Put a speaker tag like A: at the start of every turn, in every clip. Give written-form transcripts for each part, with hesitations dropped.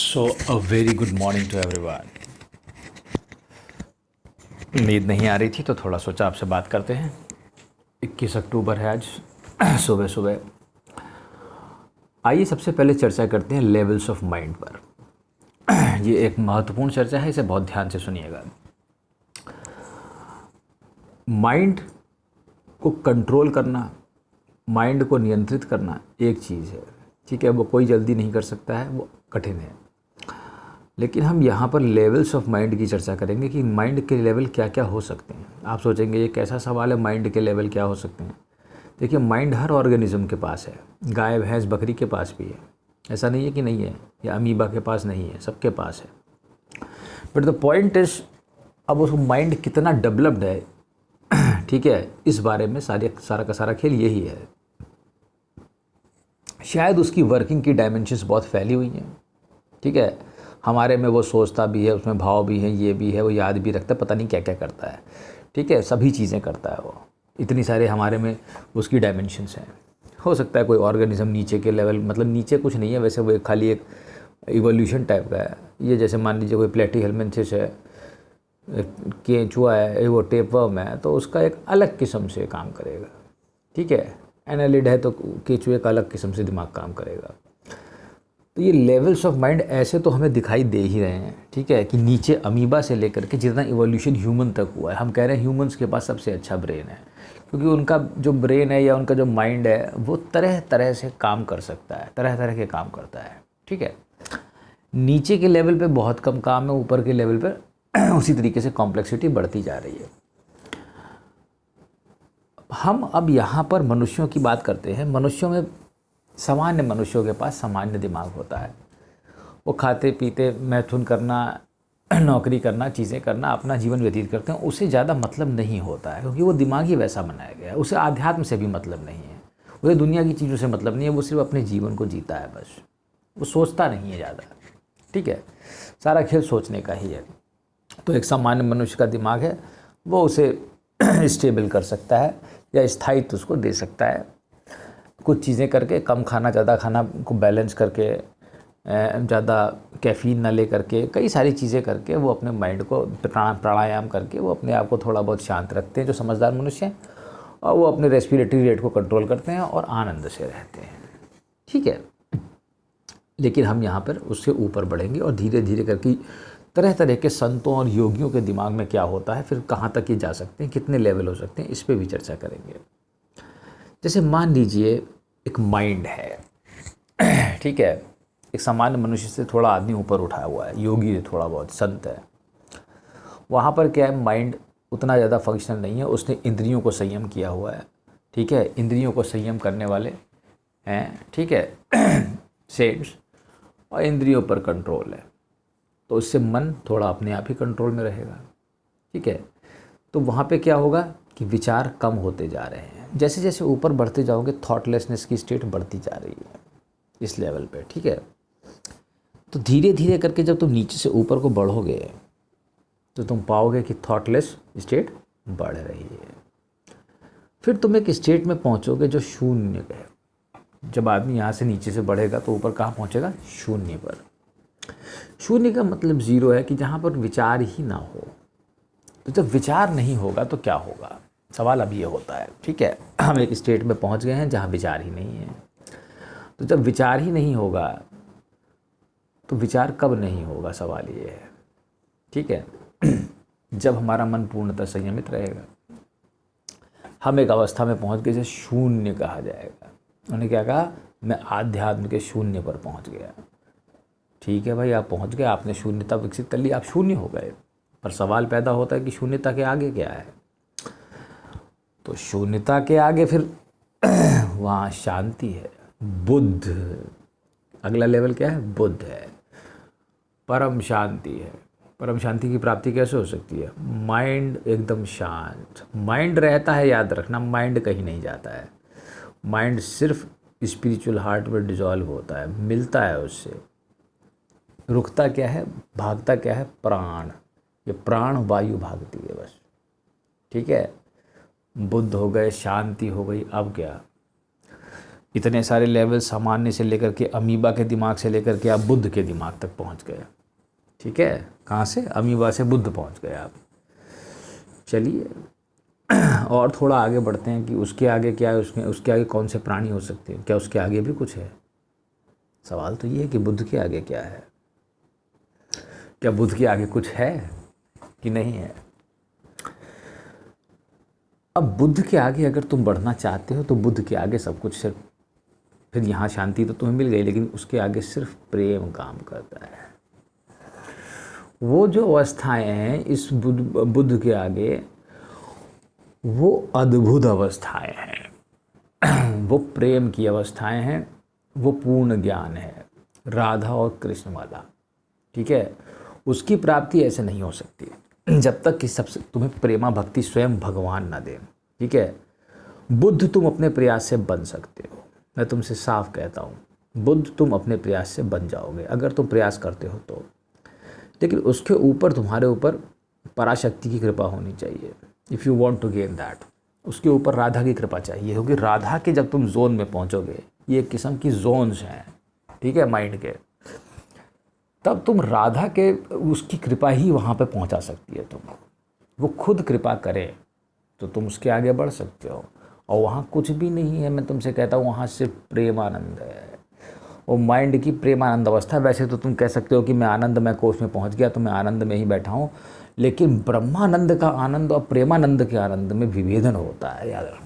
A: So a very good morning to everyone. नींद नहीं आ रही थी तो थोड़ा सोचा आपसे बात करते हैं। 21 अक्टूबर है आज। सुबह सुबह आइए सबसे पहले चर्चा करते हैं लेवल्स ऑफ माइंड पर। ये एक महत्वपूर्ण चर्चा है, इसे बहुत ध्यान से सुनिएगा। माइंड को कंट्रोल करना, माइंड को नियंत्रित करना एक चीज़ है, ठीक है। वो कोई जल्दी नहीं कर सकता है, वो कठिन है। लेकिन हम यहाँ पर लेवल्स ऑफ माइंड की चर्चा करेंगे कि माइंड के लेवल क्या क्या हो सकते हैं। आप सोचेंगे ये कैसा सवाल है, माइंड के लेवल क्या हो सकते हैं। देखिए, माइंड हर ऑर्गेनिज्म के पास है। गाय भैंस बकरी के पास भी है, ऐसा नहीं है कि नहीं है, या अमीबा के पास नहीं है, सबके पास है। बट द पॉइंट इज, अब उसको माइंड कितना डेवलप्ड है, ठीक है, इस बारे में सारा का सारा खेल यही है। शायद उसकी वर्किंग की डायमेंशंस बहुत फैली हुई हैं, ठीक है। हमारे में वो सोचता भी है, उसमें भाव भी है, ये भी है, वो याद भी रखता है, पता नहीं क्या क्या करता है, ठीक है, सभी चीज़ें करता है वो। इतनी सारे हमारे में उसकी डायमेंशंस हैं। हो सकता है कोई ऑर्गेनिज्म नीचे के लेवल, मतलब नीचे कुछ नहीं है वैसे, वो खाली एक इवोल्यूशन टाइप का है। ये जैसे मान लीजिए कोई प्लेटीहेल्मिन्थिस है, केंचुआ है, वो टेपवर्म है, तो उसका एक अलग किस्म से काम करेगा, ठीक है। एनालिड है तो केंचुए का अलग किस्म से दिमाग काम करेगा। तो ये लेवल्स ऑफ माइंड ऐसे तो हमें दिखाई दे ही रहे हैं, ठीक है, कि नीचे अमीबा से लेकर के जितना इवोल्यूशन ह्यूमन तक हुआ है, हम कह रहे हैं ह्यूमंस के पास सबसे अच्छा ब्रेन है, क्योंकि उनका जो ब्रेन है या उनका जो माइंड है वो तरह तरह से काम कर सकता है, तरह तरह के काम करता है, ठीक है। नीचे के लेवल पे बहुत कम काम है, ऊपर के लेवल पर उसी तरीके से कॉम्प्लेक्सिटी बढ़ती जा रही है। हम अब यहाँ पर मनुष्यों की बात करते हैं। मनुष्यों में, सामान्य मनुष्यों के पास सामान्य दिमाग होता है। वो खाते पीते, मैथुन करना, नौकरी करना, चीज़ें करना, अपना जीवन व्यतीत करते हैं, उसे ज़्यादा मतलब नहीं होता है, क्योंकि वो दिमाग ही वैसा बनाया गया है। उसे आध्यात्म से भी मतलब नहीं है, उसे दुनिया की चीज़ों से मतलब नहीं है, वो सिर्फ अपने जीवन को जीता है बस। वो सोचता नहीं है ज़्यादा, ठीक है। सारा खेल सोचने का ही है। तो एक सामान्य मनुष्य का दिमाग है, वो उसे स्टेबल कर सकता है या स्थायित्व उसको दे सकता है, कुछ चीज़ें करके, कम खाना ज़्यादा खाना को बैलेंस करके, ज़्यादा कैफ़ीन ना ले करके, कई सारी चीज़ें करके वो अपने माइंड को प्राणायाम करके वो अपने आप को थोड़ा बहुत शांत रखते हैं, जो समझदार मनुष्य हैं। और वो अपने रेस्पिरेटरी रेट को कंट्रोल करते हैं और आनंद से रहते हैं, ठीक है। लेकिन हम यहाँ पर उससे ऊपर बढ़ेंगे और धीरे धीरे करके तरह तरह के संतों और योगियों के दिमाग में क्या होता है, फिर कहाँ तक ये जा सकते हैं, कितने लेवल हो सकते हैं, इस पर भी चर्चा करेंगे। जैसे मान लीजिए एक माइंड है, ठीक है, एक सामान्य मनुष्य से थोड़ा आदमी ऊपर उठाया हुआ है, योगी है, थोड़ा बहुत संत है। वहाँ पर क्या है, माइंड उतना ज़्यादा फंक्शनल नहीं है, उसने इंद्रियों को संयम किया हुआ है, ठीक है। इंद्रियों को संयम करने वाले हैं, ठीक है, सेंट्स, और इंद्रियों पर कंट्रोल है, तो उससे मन थोड़ा अपने आप ही कंट्रोल में रहेगा, ठीक है। तो वहाँ पे क्या होगा कि विचार कम होते जा रहे हैं। जैसे जैसे ऊपर बढ़ते जाओगे, थॉटलेसनेस की स्टेट बढ़ती जा रही है इस लेवल पे, ठीक है। तो धीरे धीरे करके जब तुम नीचे से ऊपर को बढ़ोगे तो तुम पाओगे कि थॉटलेस स्टेट बढ़ रही है। फिर तुम एक स्टेट में पहुंचोगे जो शून्य है। जब आदमी यहाँ से नीचे से बढ़ेगा तो ऊपर कहाँ पहुंचेगा, शून्य पर। शून्य का मतलब जीरो है, कि जहाँ पर विचार ही ना हो। तो जब विचार नहीं होगा तो क्या होगा, सवाल अब ये होता है, ठीक है। हम एक स्टेट में पहुंच गए हैं जहाँ विचार ही नहीं है। तो जब विचार ही नहीं होगा तो विचार कब नहीं होगा, सवाल ये है, ठीक है। जब हमारा मन पूर्णतः संयमित रहेगा। हम एक अवस्था में पहुंच गए जिसे शून्य कहा जाएगा। उन्होंने क्या कहा, मैं आध्यात्म के शून्य पर पहुंच गया। ठीक है भाई, आप पहुंच गए, आपने शून्यता विकसित कर ली, आप शून्य हो गए। पर सवाल पैदा होता है कि शून्यता के आगे क्या है। तो शून्यता के आगे फिर वहाँ शांति है, बुद्ध। अगला लेवल क्या है, बुद्ध है, परम शांति है। परम शांति की प्राप्ति कैसे हो सकती है, माइंड एकदम शांत। माइंड रहता है, याद रखना, माइंड कहीं नहीं जाता है। माइंड सिर्फ स्पिरिचुअल हार्ट में डिजॉल्व होता है, मिलता है उससे। रुकता क्या है, भागता क्या है, प्राण। ये प्राण वायु भागती है बस, ठीक है। बुद्ध हो गए, शांति हो गई, अब क्या, इतने सारे लेवल सामान्य से लेकर के अमीबा के दिमाग से लेकर के आप बुद्ध के दिमाग तक पहुंच गए। ठीक है, कहाँ से? अमीबा से बुद्ध पहुंच गए आप। चलिए और थोड़ा आगे बढ़ते हैं कि उसके आगे क्या है, उसके आगे कौन से प्राणी हो सकते हैं, क्या उसके आगे भी कुछ है? सवाल तो ये है कि बुद्ध के आगे क्या है, क्या बुद्ध के आगे कुछ है कि नहीं है? अब बुद्ध के आगे अगर तुम बढ़ना चाहते हो तो बुद्ध के आगे सब कुछ सिर्फ, फिर यहाँ शांति तो तुम्हें मिल गई, लेकिन उसके आगे सिर्फ प्रेम काम करता है। वो जो अवस्थाएं हैं इस बुद्ध के आगे, वो अद्भुत अवस्थाएं हैं वो प्रेम की अवस्थाएं हैं, वो पूर्ण ज्ञान है, राधा और कृष्ण वाला। ठीक है, उसकी प्राप्ति ऐसे नहीं हो सकती जब तक कि सबसे तुम्हें प्रेमा भक्ति स्वयं भगवान ना दे। ठीक है, बुद्ध तुम अपने प्रयास से बन सकते हो, मैं तुमसे साफ कहता हूँ, बुद्ध तुम अपने प्रयास से बन जाओगे अगर तुम प्रयास करते हो तो। लेकिन उसके ऊपर तुम्हारे ऊपर पराशक्ति की कृपा होनी चाहिए। If you want to gain that, उसके ऊपर राधा की कृपा चाहिए, क्योंकि राधा के जब तुम जोन में पहुंचोगे, ये एक किस्म की जोन्स हैं, ठीक है, माइंड के, तब तुम राधा के उसकी कृपा ही वहाँ पे पहुँचा सकती है तुम। वो खुद कृपा करे तो तुम उसके आगे बढ़ सकते हो, और वहाँ कुछ भी नहीं है। मैं तुमसे कहता हूँ वहाँ सिर्फ प्रेमानंद है, और माइंड की प्रेमानंद अवस्था। वैसे तो तुम कह सकते हो कि मैं आनंदमय कोश में पहुँच गया तो मैं आनंद में ही बैठा हूँ, लेकिन ब्रह्मानंद का आनंद और प्रेमानंद के आनंद में विभेदन होता है, याद रखना।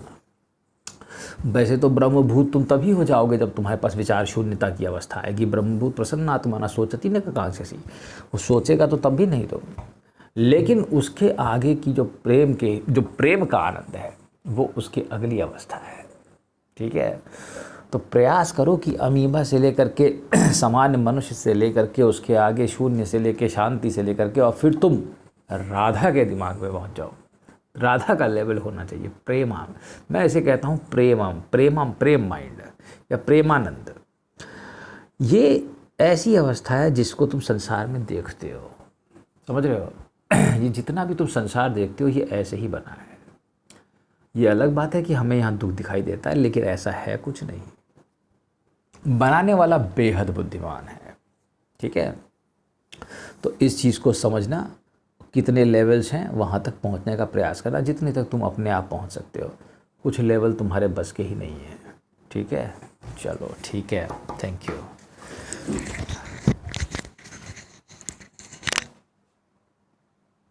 A: वैसे तो ब्रह्मभूत तुम तभी हो जाओगे जब तुम्हारे पास विचार शून्यता की अवस्था आएगी। ब्रह्मभूत प्रसन्न आत्मा ना सोचती न कांक्षसी, वो सोचेगा तो तब भी नहीं तुम। लेकिन उसके आगे की जो प्रेम का आनंद है वो उसकी अगली अवस्था है। ठीक है, तो प्रयास करो कि अमीबा से लेकर के सामान्य मनुष्य से लेकर के उसके आगे शून्य से लेकर शांति से लेकर के, और फिर तुम राधा के दिमाग में पहुंच जाओ। राधा का लेवल होना चाहिए प्रेमाम। मैं ऐसे कहता हूँ प्रेम माइंड या प्रेमानंद। ये ऐसी अवस्था है जिसको तुम संसार में देखते हो, समझ रहे हो? ये जितना भी तुम संसार देखते हो ये ऐसे ही बना है। ये अलग बात है कि हमें यहाँ दुख दिखाई देता है, लेकिन ऐसा है कुछ नहीं। बनाने वाला बेहद बुद्धिमान है। ठीक है, तो इस चीज़ को समझना, कितने लेवल्स हैं वहाँ तक पहुँचने का प्रयास करना, जितने तक तुम अपने आप पहुँच सकते हो। कुछ लेवल तुम्हारे बस के ही नहीं है। ठीक है, चलो ठीक है, थैंक यू।